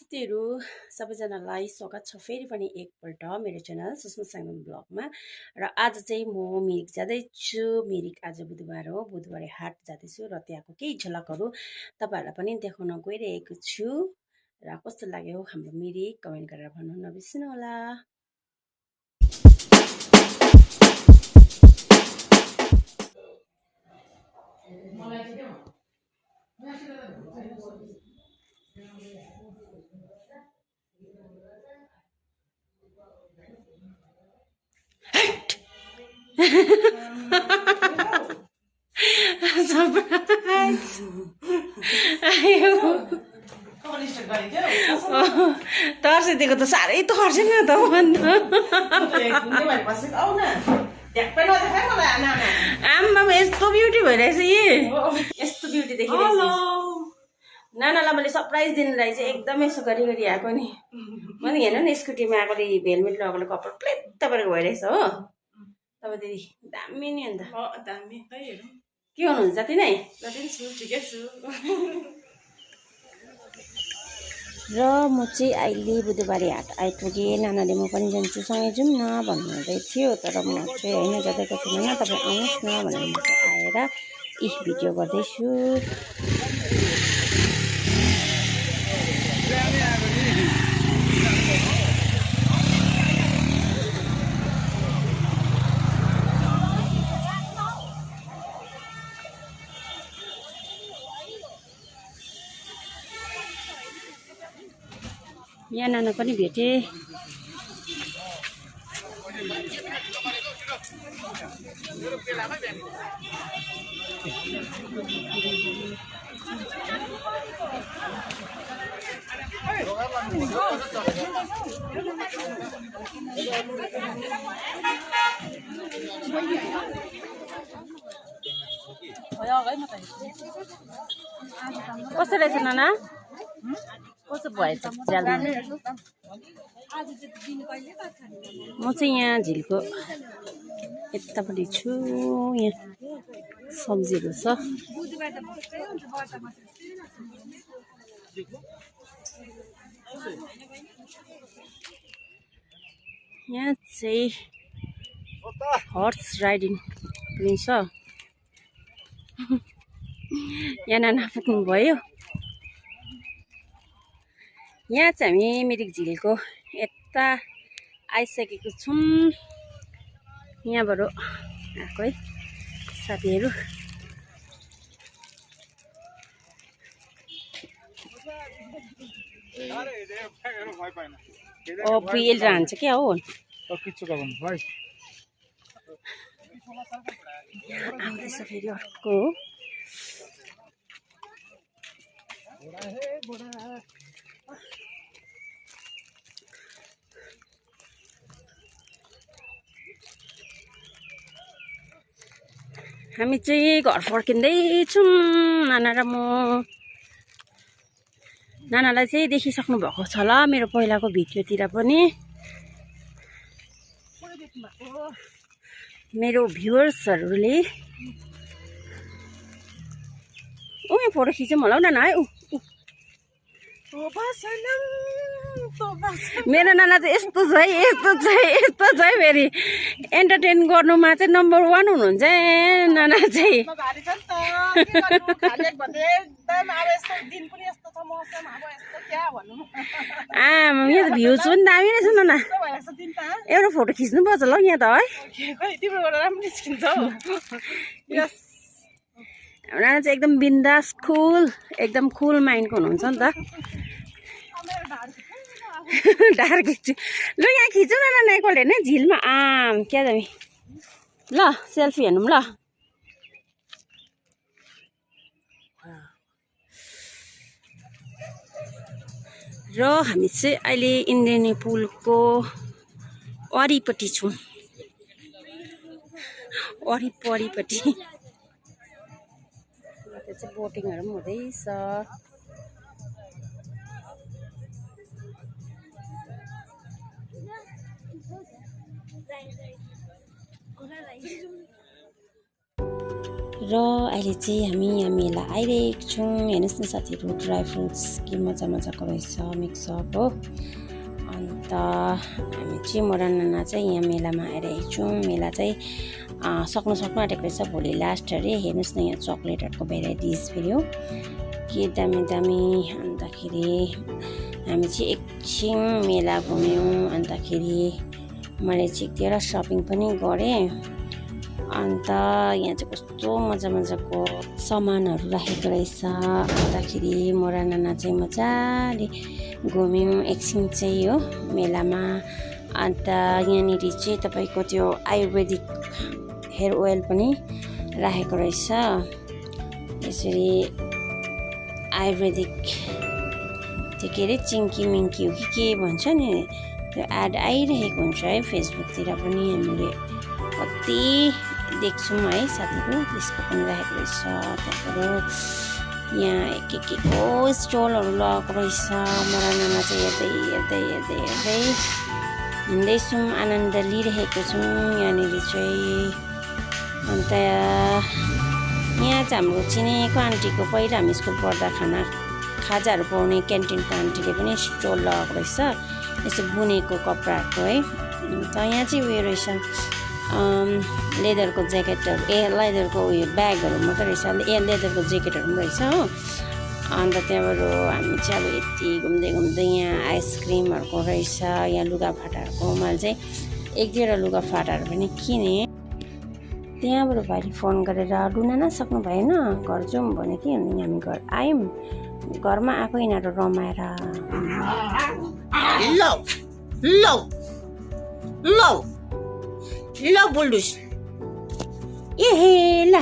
नमस्तेहरू सबैजनालाई स्वागत छ फेरि पनि एकपल्ट मेरो च्यानल सुषमा साइमन ब्लगमा। र आज चाहिँ म मिरिक जाँदैछु। मिरिक आज बुधबार हो, बुधबारे हाट जाँदैछु र त्यहाँको केही झलकहरू तपाईँहरूलाई पनि देखाउन गइरहेको छु। र कस्तो लाग्यो हाम्रो मिरिक कमेन्ट गरेर भन्नु नबिर्सनु होला। Surprise! तर्सिदिएको त साह्रै तर्सेन त आम्मामा यस्तो ब्युटी भइरहेछ यस्तो ब्युटी देखिरहेछ। नानालाई मैले सरप्राइज दिनुलाई चाहिँ एकदमै यसो गरी गरी आएको नि। मैले हेर्नु नि स्कुटीमा आएकोले हेलमेट लगाएको कपाल प्लेट परेको भइरहेछ हो। तपाईँ दिदी दामी नि अन्त दामी खै हेरौँ के हुनुहुन्छ जति नै ठिकै छु। र म चाहिँ अहिले बुधबारे हाट आइपुगेँ। नानाले म पनि जान्छु सँगै जाउँ न भन्नुहुँदै थियो, तर म चाहिँ होइन जाँदैको छुइनँ, तपाईँ आउनुहोस् न भनेर म चाहिँ आएर भिडियो गर्दैछु। यहाँ नाना पनि भेटे। कस्तो रहेछ नाना? कस्तो भएछ जालमा? म चाहिँ यहाँ झिलको यतापट्टि छु। यहाँ सब्जीहरू छ। यहाँ चाहिँ हर्स राइडिङ पनि छ। यहाँ नाना पुग्नुभयो। यहाँ चाहिँ हामी मिरिक झिलको यता आइसकेको छौँ। यहाँबाट आएको है साथीहरू। पिएल रहन्छ क्या हो। आउँदैछ फेरि अर्को। हामी चाहिँ घर फर्किँदैछौँ नाना र म। नानालाई चाहिँ देखिसक्नु भएको छ होला मेरो पहिलाको भिडियोतिर पनि। मेरो भ्युवर्सहरूले यहाँ फोटो खिचौँ होला हौ नाना है। मेरो नाना चाहिँ यस्तो छ है, यस्तो छ फेरि एन्टरटेन गर्नुमा चाहिँ नम्बर 1 हुनुहुन्छ नाना चाहिँ। यहाँ त भ्युज पनि दामी रहेछ नाना। एउटा फोटो खिच्नुपर्छ होला हौ यहाँ त है। नाना चाहिँ एकदम बिन्दास एकदम कुल माइन्डको हुनुहुन्छ नि त। ढाड खिच्छु ल, यहाँ खिचौँ न नाना एकपल्ट हेर्नु झिलमा। क्या दामी। ल सेल्फी हेर्नु ल। र हामी चाहिँ अहिले इन्द्रेणी पुलको वरिपट्टि छौँ। वरिपट्टि त्यो चाहिँ बोटिङहरू पनि हुँदैछ। र अहिले चाहिँ हामी यहाँ मेला आइरहेको छौँ। हेर्नुहोस् न साथीहरू, ड्राई फ्रुट्स के मजा मजाको रहेछ मिक्सअप हो। अन्त हामी चाहिँ म र नाना चाहिँ यहाँ मेलामा आइरहेको छौँ। मेला चाहिँ सक्नु आँटेको रहेछ, भोलि लास्ट अरे। हेर्नुहोस् न यहाँ चक्लेटहरूको भेराइटिज फेरि हो, के दामी दामी। अन्तखेरि हामी चाहिँ एकछिन मेला घुम्यौँ। अन्तखेरि मैले चाहिँ एकतिवटा सपिङ पनि गरेँ। अन्त यहाँ चाहिँ कस्तो मजा मजाको सामानहरू राखेको रहेछ। अन्तखेरि म र नाना चाहिँ मजाले घुम्यौँ एकछिन चाहिँ हो मेलामा। अन्त यहाँनिर चाहिँ तपाईँको त्यो आयुर्वेदिक हेयर ओइल पनि राखेको रहेछ। यसरी आयुर्वेदिक त्यो के अरे चिङ्की मिङ्की हो कि के भन्छ नि, त्यो एड आइरहेको हुन्छ है फेसबुकतिर पनि, हामीले कति देख्छौँ है साथीहरू। त्यसको पनि राखेको रहेछ। त्यहाँबाट यहाँ के को स्टलहरू लगाएको रहेछ। म र नाना चाहिँ हेर्दै हिँड्दैछौँ, आनन्द लिइरहेको छौँ यहाँनिर चाहिँ। अन्त यहाँ चाहिँ हाम्रो चिनेको आन्टीको पहिला हामी स्कुल पढ्दा खाजाहरू पाउने क्यान्टिनको आन्टीले पनि स्टल लगाएको रहेछ, यस्तो बुनेको कपडाहरूको है। अन्त यहाँ चाहिँ उयो रहेछ लेदरको ज्याकेटहरू, लेदरको उयो ब्यागहरू मात्रै रहेछ, लेदरको ज्याकेटहरू पनि रहेछ हो। अन्त त्यहाँबाट हामी चाहिँ अब यति घुम्दै यहाँ आइसक्रिमहरूको रहेछ, यहाँ लुगाफाटाहरूको। मैले चाहिँ एक दुईवटा लुगाफाटाहरू पनि किनेँ। त्यहाँबाट भाइले फोन गरेर लुना नसक्नु भएन घर जाउँ भने कि, अनि हामी घर आयौँ। घरमा आएको यिनीहरू रमाएर ल बोल्नुस् ए ल